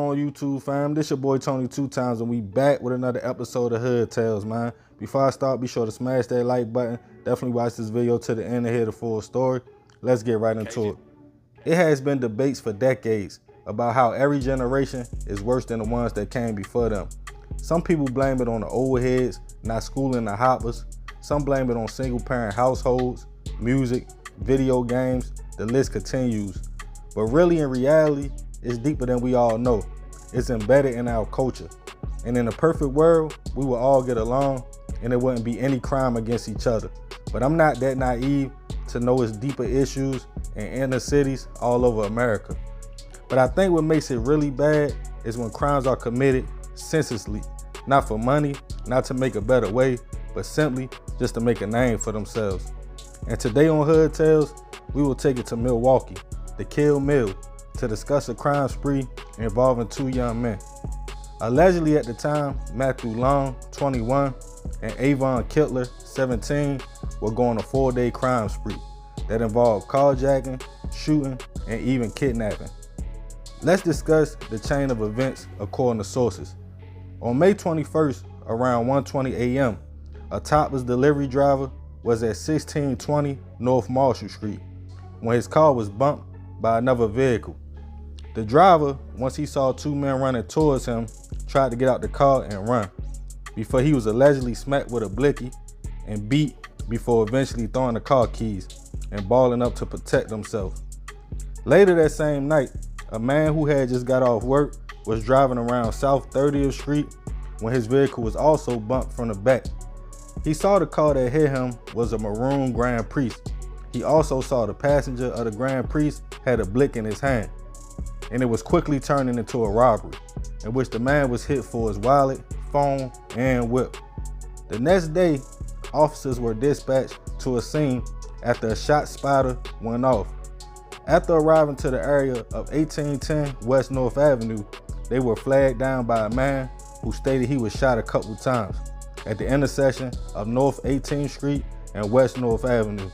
on YouTube, fam? This your boy Tony 2Times, and we back with another episode of Hood Tales, man. Before I start, be sure to smash that like button. Definitely watch this video to the end to hear the full story. Let's get right into it. It has been debates for decades about how every generation is worse than the ones that came before them. Some people blame it on the old heads not schooling the hoppers. Some blame it on single-parent households, music, video games. The list continues. But really, in reality, it's deeper than we all know. It's embedded in our culture. And in a perfect world, we would all get along and there wouldn't be any crime against each other. But I'm not that naive to know it's deeper issues in inner cities all over America. But I think what makes it really bad is when crimes are committed senselessly, not for money, not to make a better way, but simply just to make a name for themselves. And today on Hood Tales, we will take it to Milwaukee, the Kill Mill, to discuss a crime spree involving two young men. Allegedly at the time, Matthew Long, 21, and Avon Kittler, 17, were going a 4-day crime spree that involved carjacking, shooting, and even kidnapping. Let's discuss the chain of events according to sources. On May 21st, around 1:20 a.m., a topless delivery driver was at 1620 North Marshall Street when his car was bumped by another vehicle. The driver, once he saw two men running towards him, tried to get out the car and run before he was allegedly smacked with a blicky and beat before eventually throwing the car keys and balling up to protect himself. Later that same night, a man who had just got off work was driving around South 30th Street when his vehicle was also bumped from the back. He saw the car that hit him was a maroon Grand Prix. He also saw the passenger of the Grand Prix had a blick in his hand, and it was quickly turning into a robbery, in which the man was hit for his wallet, phone, and whip. The next day, officers were dispatched to a scene after a shot spotter went off. After arriving to the area of 1810 West North Avenue, they were flagged down by a man who stated he was shot a couple times at the intersection of North 18th Street and West North Avenue.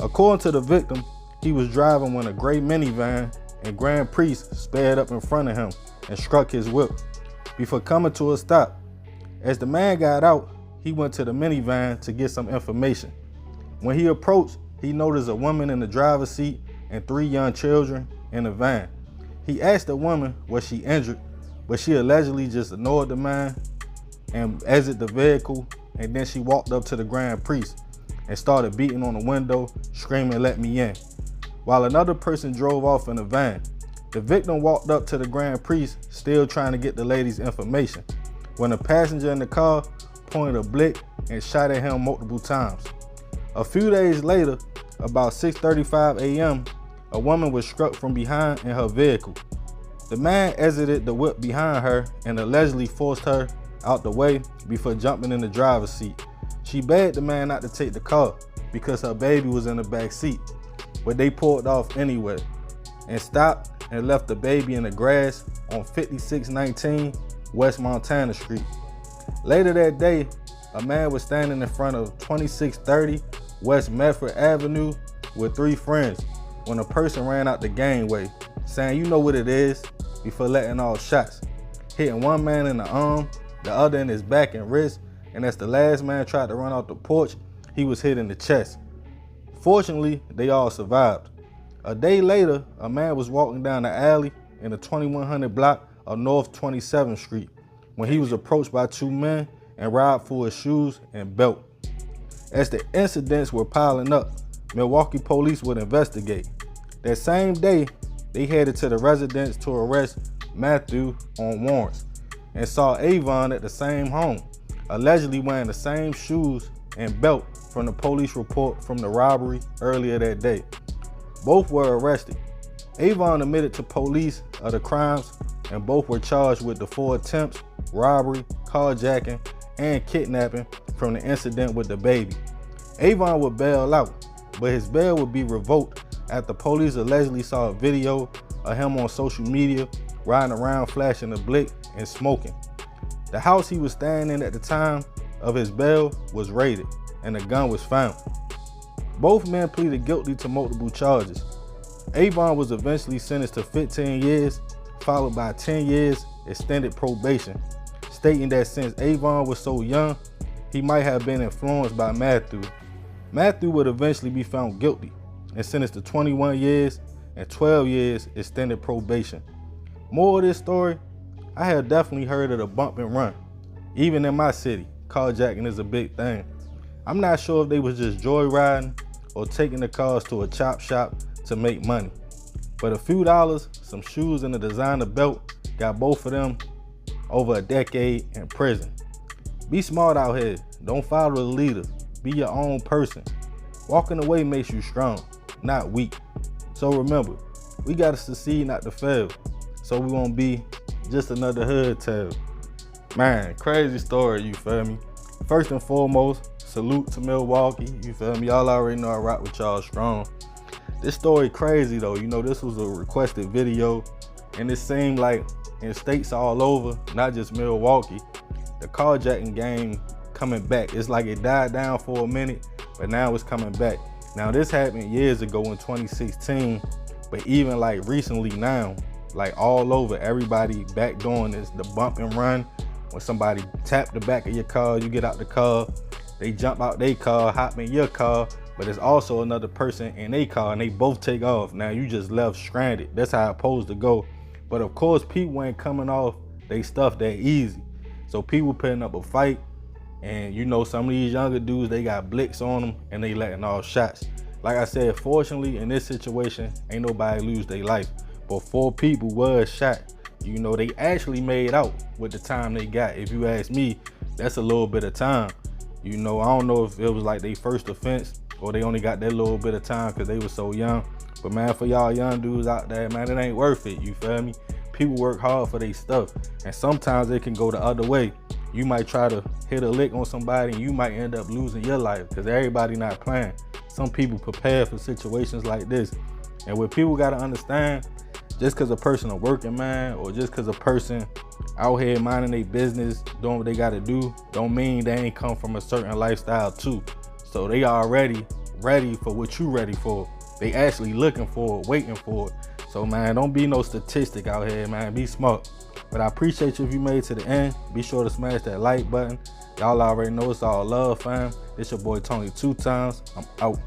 According to the victim, he was driving when a gray minivan and Grand Prix sped up in front of him and struck his whip before coming to a stop. As the man got out, he went to the minivan to get some information. When he approached, he noticed a woman in the driver's seat and 3 young children in the van. He asked the woman was she injured, but she allegedly just ignored the man and exited the vehicle, and then she walked up to the Grand Prix and started beating on the window, screaming, "Let me in," while another person drove off in a van. The victim walked up to the Grand Prix, still trying to get the lady's information, when a passenger in the car pointed a blick and shot at him multiple times. A few days later, about 6:35 a.m., a woman was struck from behind in her vehicle. The man exited the whip behind her and allegedly forced her out the way before jumping in the driver's seat. She begged the man not to take the car because her baby was in the back seat, but they pulled off anyway and stopped and left the baby in the grass on 5619 West Montana Street. Later that day, a man was standing in front of 2630 West Medford Avenue with 3 friends when a person ran out the gangway saying, "You know what it is," before letting off shots, hitting one man in the arm, the other in his back and wrist, and as the last man tried to run out the porch, he was hit in the chest. Fortunately, they all survived. A day later, a man was walking down the alley in the 2100 block of North 27th Street when he was approached by 2 men and robbed for his shoes and belt. As the incidents were piling up, Milwaukee police would investigate. That same day, they headed to the residence to arrest Matthew on warrants and saw Avon at the same home, allegedly wearing the same shoes and belt from the police report from the robbery earlier that day. Both were arrested. Avon admitted to police of the crimes, and both were charged with the 4 attempts, robbery, carjacking, and kidnapping from the incident with the baby. Avon would bail out, but his bail would be revoked after police allegedly saw a video of him on social media riding around flashing a blick and smoking. The house he was staying in at the time of his bail was raided and a gun was found. Both men pleaded guilty to multiple charges. Avon was eventually sentenced to 15 years, followed by 10 years extended probation, stating that since Avon was so young, he might have been influenced by Matthew. Matthew would eventually be found guilty and sentenced to 21 years and 12 years extended probation. More of this story, I have definitely heard of the bump and run. Even in my city, carjacking is a big thing. I'm not sure if they was just joyriding or taking the cars to a chop shop to make money. But a few dollars, some shoes, and a designer belt got both of them over a decade in prison. Be smart out here. Don't follow the leader. Be your own person. Walking away makes you strong, not weak. So remember, we gotta succeed, not to fail. So we won't be just another hood tale. Man, crazy story, you feel me? First and foremost, salute to Milwaukee, you feel me? Y'all already know I rock with y'all strong. This story crazy though, you know, this was a requested video, and it seemed like in states all over, not just Milwaukee, the carjacking game coming back. It's like it died down for a minute, but now it's coming back. Now this happened years ago in 2016, but even like recently now, like all over, everybody back doing this, the bump and run. When somebody tap the back of your car, you get out the car, they jump out their car, hop in your car, but there's also another person in their car and they both take off. Now you just left stranded. That's how it's supposed to go. But of course, people ain't coming off they stuff that easy. So people putting up a fight, and you know, some of these younger dudes, they got blicks on them and they letting off shots. Like I said, fortunately in this situation, ain't nobody lose their life. But 4 people was shot. You know, they actually made out with the time they got. If you ask me, that's a little bit of time. You know, I don't know if it was like their first offense or they only got that little bit of time because they were so young. But man, for y'all young dudes out there, man, it ain't worth it, you feel me? People work hard for their stuff, and sometimes it can go the other way. You might try to hit a lick on somebody and you might end up losing your life because everybody not playing. Some people prepare for situations like this. And what people gotta understand, just because a person a working man, or just because a person out here minding their business, doing what they gotta do, don't mean they ain't come from a certain lifestyle too. So they already ready for what you ready for. They actually looking for it, waiting for it. So man, don't be no statistic out here, man. Be smart. But I appreciate you if you made it to the end. Be sure to smash that like button. Y'all already know it's all love, fam. It's your boy Tony 2 times. I'm out.